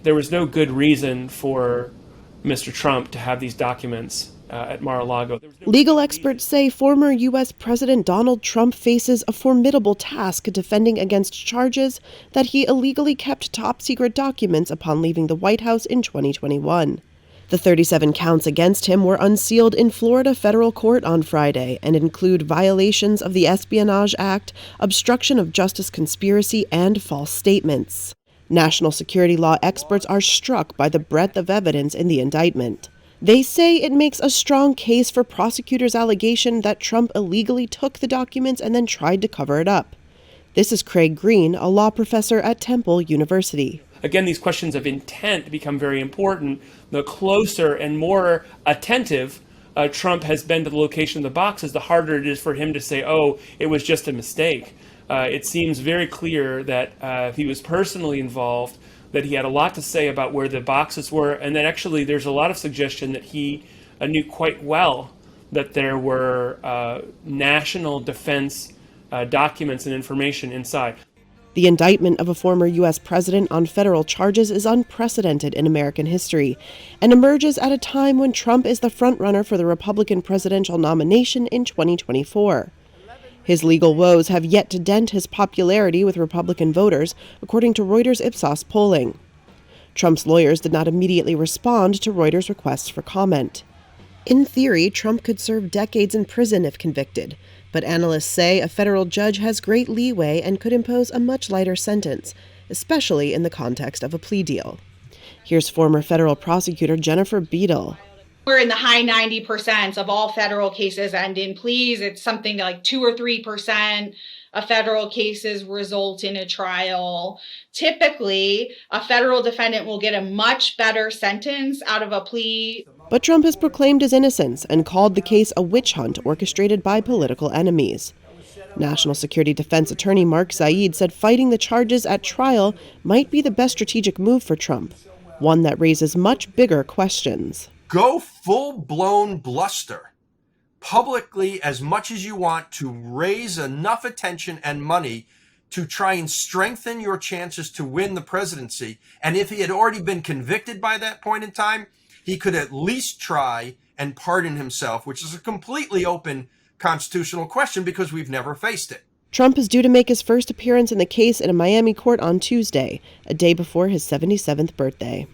there was no good reason for Mr. Trump to have these documents at Mar-a-Lago. Legal experts say former U.S. President Donald Trump faces a formidable task defending against charges that he illegally kept top-secret documents upon leaving the White House in 2021. The 37 counts against him were unsealed in Florida federal court on Friday and include violations of the Espionage Act, obstruction of justice conspiracy, and false statements. National security law experts are struck by the breadth of evidence in the indictment. They say it makes a strong case for prosecutors' allegation that Trump illegally took the documents and then tried to cover it up. This is Craig Green, a law professor at Temple University. Again, these questions of intent become very important. The closer and more attentive Trump has been to the location of the boxes, the harder it is for him to say, oh, it was just a mistake. It seems very clear that he was personally involved, that he had a lot to say about where the boxes were, and that actually there's a lot of suggestion that he knew quite well that there were national defense documents and information inside. The indictment of a former U.S. president on federal charges is unprecedented in American history and emerges at a time when Trump is the frontrunner for the Republican presidential nomination in 2024. His legal woes have yet to dent his popularity with Republican voters, according to Reuters Ipsos polling. Trump's lawyers did not immediately respond to Reuters' requests for comment. In theory, Trump could serve decades in prison if convicted, but analysts say a federal judge has great leeway and could impose a much lighter sentence, especially in the context of a plea deal. Here's former federal prosecutor Jennifer Beadle. We're in the high 90% of all federal cases end in pleas. It's something like 2 or 3% of federal cases result in a trial. Typically, a federal defendant will get a much better sentence out of a plea. But Trump has proclaimed his innocence and called the case a witch hunt orchestrated by political enemies. National Security Defense Attorney Mark Zaid said fighting the charges at trial might be the best strategic move for Trump, one that raises much bigger questions. Go full-blown bluster publicly as much as you want to raise enough attention and money to try and strengthen your chances to win the presidency. And if he had already been convicted by that point in time, he could at least try and pardon himself, which is a completely open constitutional question because we've never faced it. Trump is due to make his first appearance in the case in a Miami court on Tuesday, a day before his 77th birthday.